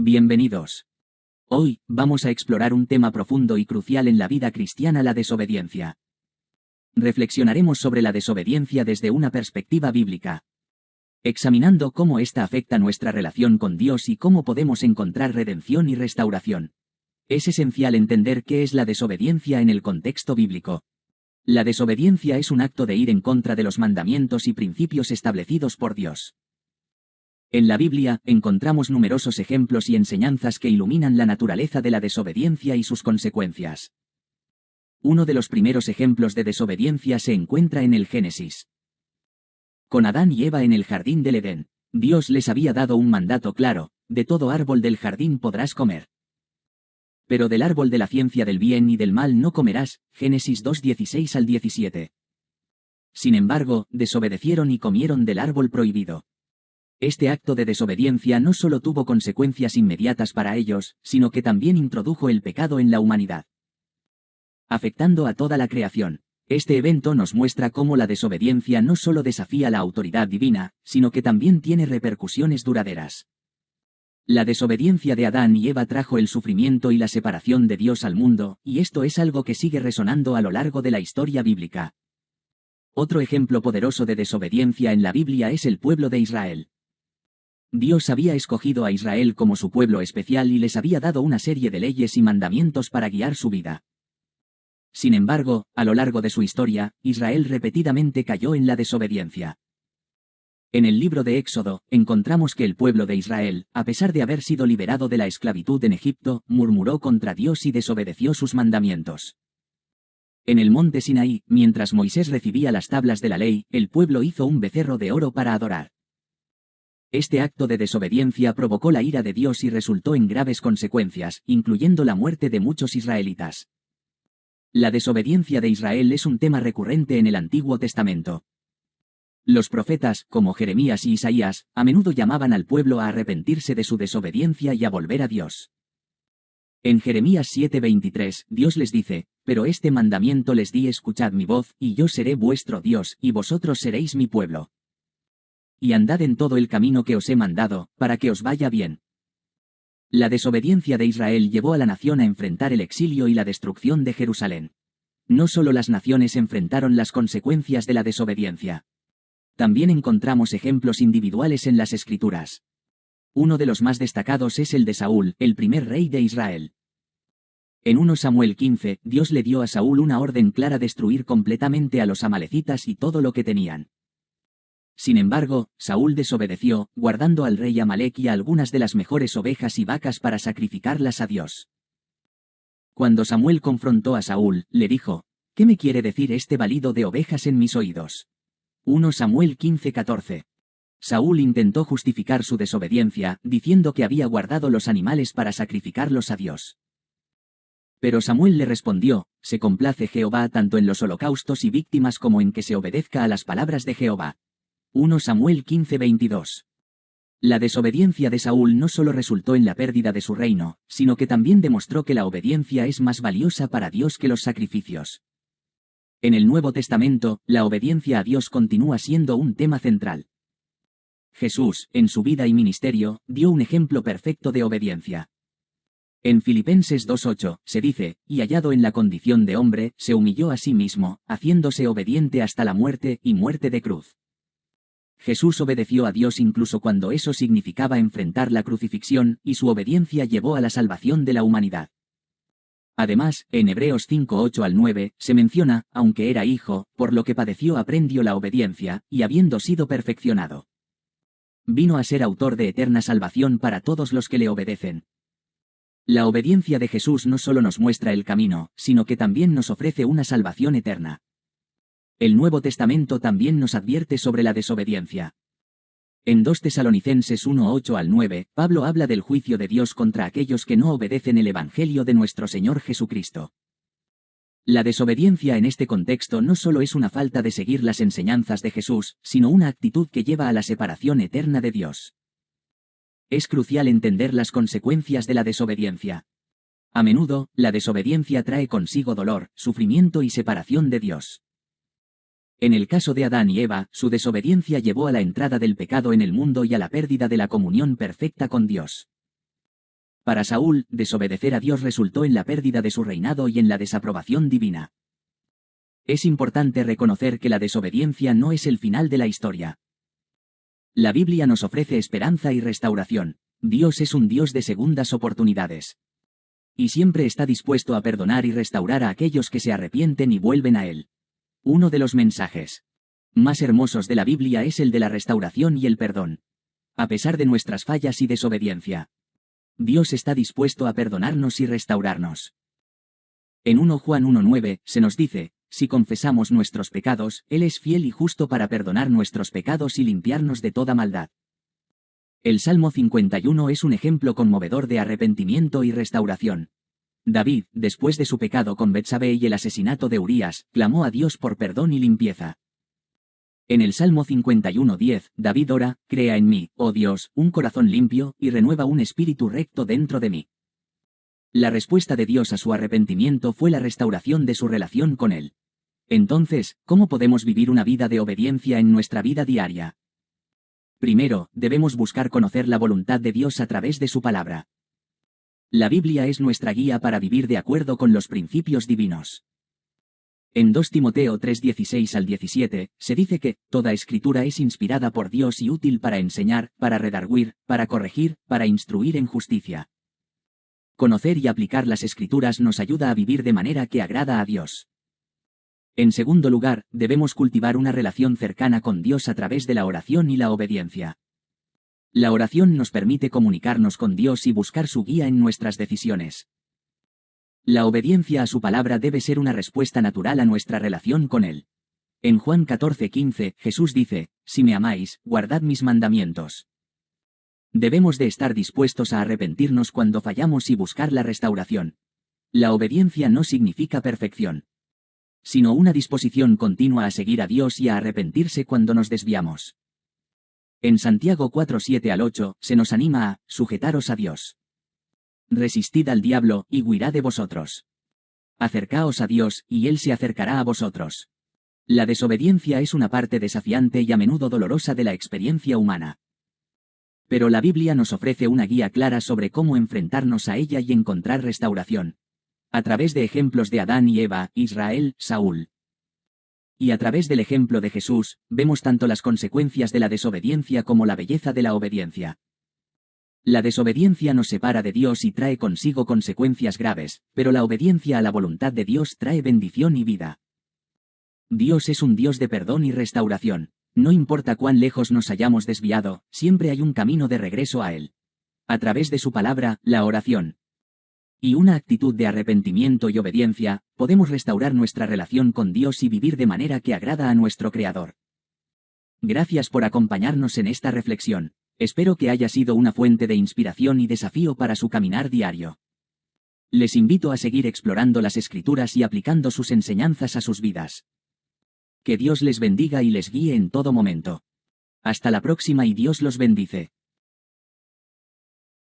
Bienvenidos. Hoy, vamos a explorar un tema profundo y crucial en la vida cristiana: la desobediencia. Reflexionaremos sobre la desobediencia desde una perspectiva bíblica, examinando cómo ésta afecta nuestra relación con Dios y cómo podemos encontrar redención y restauración. Es esencial entender qué es la desobediencia en el contexto bíblico. La desobediencia es un acto de ir en contra de los mandamientos y principios establecidos por Dios. En la Biblia, encontramos numerosos ejemplos y enseñanzas que iluminan la naturaleza de la desobediencia y sus consecuencias. Uno de los primeros ejemplos de desobediencia se encuentra en el Génesis. Con Adán y Eva en el jardín del Edén, Dios les había dado un mandato claro: de todo árbol del jardín podrás comer, pero del árbol de la ciencia del bien y del mal no comerás. Génesis 2:16 al 17. Sin embargo, desobedecieron y comieron del árbol prohibido. Este acto de desobediencia no solo tuvo consecuencias inmediatas para ellos, sino que también introdujo el pecado en la humanidad, afectando a toda la creación. Este evento nos muestra cómo la desobediencia no solo desafía la autoridad divina, sino que también tiene repercusiones duraderas. La desobediencia de Adán y Eva trajo el sufrimiento y la separación de Dios al mundo, y esto es algo que sigue resonando a lo largo de la historia bíblica. Otro ejemplo poderoso de desobediencia en la Biblia es el pueblo de Israel. Dios había escogido a Israel como su pueblo especial y les había dado una serie de leyes y mandamientos para guiar su vida. Sin embargo, a lo largo de su historia, Israel repetidamente cayó en la desobediencia. En el libro de Éxodo, encontramos que el pueblo de Israel, a pesar de haber sido liberado de la esclavitud en Egipto, murmuró contra Dios y desobedeció sus mandamientos. En el monte Sinaí, mientras Moisés recibía las tablas de la ley, el pueblo hizo un becerro de oro para adorar. Este acto de desobediencia provocó la ira de Dios y resultó en graves consecuencias, incluyendo la muerte de muchos israelitas. La desobediencia de Israel es un tema recurrente en el Antiguo Testamento. Los profetas, como Jeremías y Isaías, a menudo llamaban al pueblo a arrepentirse de su desobediencia y a volver a Dios. En Jeremías 7:23, Dios les dice: «Pero este mandamiento les di: escuchad mi voz, y yo seré vuestro Dios, y vosotros seréis mi pueblo. Y andad en todo el camino que os he mandado, para que os vaya bien». La desobediencia de Israel llevó a la nación a enfrentar el exilio y la destrucción de Jerusalén. No solo las naciones enfrentaron las consecuencias de la desobediencia. También encontramos ejemplos individuales en las Escrituras. Uno de los más destacados es el de Saúl, el primer rey de Israel. En 1 Samuel 15, Dios le dio a Saúl una orden clara: destruir completamente a los amalecitas y todo lo que tenían. Sin embargo, Saúl desobedeció, guardando al rey Amalec y a algunas de las mejores ovejas y vacas para sacrificarlas a Dios. Cuando Samuel confrontó a Saúl, le dijo: «¿Qué me quiere decir este balido de ovejas en mis oídos?». 1 Samuel 15:14. Saúl intentó justificar su desobediencia, diciendo que había guardado los animales para sacrificarlos a Dios. Pero Samuel le respondió: «Se complace Jehová tanto en los holocaustos y víctimas como en que se obedezca a las palabras de Jehová». 1 Samuel 15:22. La desobediencia de Saúl no solo resultó en la pérdida de su reino, sino que también demostró que la obediencia es más valiosa para Dios que los sacrificios. En el Nuevo Testamento, la obediencia a Dios continúa siendo un tema central. Jesús, en su vida y ministerio, dio un ejemplo perfecto de obediencia. En Filipenses 2:8, se dice: «Y hallado en la condición de hombre, se humilló a sí mismo, haciéndose obediente hasta la muerte, y muerte de cruz». Jesús obedeció a Dios incluso cuando eso significaba enfrentar la crucifixión, y su obediencia llevó a la salvación de la humanidad. Además, en Hebreos 5:8 al 9, se menciona: «Aunque era hijo, por lo que padeció aprendió la obediencia, y habiendo sido perfeccionado, vino a ser autor de eterna salvación para todos los que le obedecen». La obediencia de Jesús no solo nos muestra el camino, sino que también nos ofrece una salvación eterna. El Nuevo Testamento también nos advierte sobre la desobediencia. En 2 Tesalonicenses 1:8 al 9, Pablo habla del juicio de Dios contra aquellos que no obedecen el Evangelio de nuestro Señor Jesucristo. La desobediencia en este contexto no solo es una falta de seguir las enseñanzas de Jesús, sino una actitud que lleva a la separación eterna de Dios. Es crucial entender las consecuencias de la desobediencia. A menudo, la desobediencia trae consigo dolor, sufrimiento y separación de Dios. En el caso de Adán y Eva, su desobediencia llevó a la entrada del pecado en el mundo y a la pérdida de la comunión perfecta con Dios. Para Saúl, desobedecer a Dios resultó en la pérdida de su reinado y en la desaprobación divina. Es importante reconocer que la desobediencia no es el final de la historia. La Biblia nos ofrece esperanza y restauración. Dios es un Dios de segundas oportunidades. Y siempre está dispuesto a perdonar y restaurar a aquellos que se arrepienten y vuelven a Él. Uno de los mensajes más hermosos de la Biblia es el de la restauración y el perdón. A pesar de nuestras fallas y desobediencia, Dios está dispuesto a perdonarnos y restaurarnos. En 1 Juan 1:9 se nos dice: si confesamos nuestros pecados, Él es fiel y justo para perdonar nuestros pecados y limpiarnos de toda maldad. El Salmo 51 es un ejemplo conmovedor de arrepentimiento y restauración. David, después de su pecado con Betsabé y el asesinato de Urías, clamó a Dios por perdón y limpieza. En el Salmo 51:10, David ora: crea en mí, oh Dios, un corazón limpio, y renueva un espíritu recto dentro de mí. La respuesta de Dios a su arrepentimiento fue la restauración de su relación con Él. Entonces, ¿cómo podemos vivir una vida de obediencia en nuestra vida diaria? Primero, debemos buscar conocer la voluntad de Dios a través de su palabra. La Biblia es nuestra guía para vivir de acuerdo con los principios divinos. En 2 Timoteo 3:16 al 17, se dice que toda escritura es inspirada por Dios y útil para enseñar, para redarguir, para corregir, para instruir en justicia. Conocer y aplicar las escrituras nos ayuda a vivir de manera que agrada a Dios. En segundo lugar, debemos cultivar una relación cercana con Dios a través de la oración y la obediencia. La oración nos permite comunicarnos con Dios y buscar su guía en nuestras decisiones. La obediencia a su palabra debe ser una respuesta natural a nuestra relación con Él. En Juan 14:15, Jesús dice: si me amáis, guardad mis mandamientos. Debemos de estar dispuestos a arrepentirnos cuando fallamos y buscar la restauración. La obediencia no significa perfección, sino una disposición continua a seguir a Dios y a arrepentirse cuando nos desviamos. En Santiago 4:7 al 8, se nos anima a sujetaros a Dios. Resistid al diablo, y huirá de vosotros. Acercaos a Dios, y Él se acercará a vosotros. La desobediencia es una parte desafiante y a menudo dolorosa de la experiencia humana. Pero la Biblia nos ofrece una guía clara sobre cómo enfrentarnos a ella y encontrar restauración. A través de ejemplos de Adán y Eva, Israel, Saúl. Y a través del ejemplo de Jesús, vemos tanto las consecuencias de la desobediencia como la belleza de la obediencia. La desobediencia nos separa de Dios y trae consigo consecuencias graves, pero la obediencia a la voluntad de Dios trae bendición y vida. Dios es un Dios de perdón y restauración. No importa cuán lejos nos hayamos desviado, siempre hay un camino de regreso a Él. A través de su palabra, la oración y una actitud de arrepentimiento y obediencia, podemos restaurar nuestra relación con Dios y vivir de manera que agrada a nuestro Creador. Gracias por acompañarnos en esta reflexión. Espero que haya sido una fuente de inspiración y desafío para su caminar diario. Les invito a seguir explorando las Escrituras y aplicando sus enseñanzas a sus vidas. Que Dios les bendiga y les guíe en todo momento. Hasta la próxima y Dios los bendice.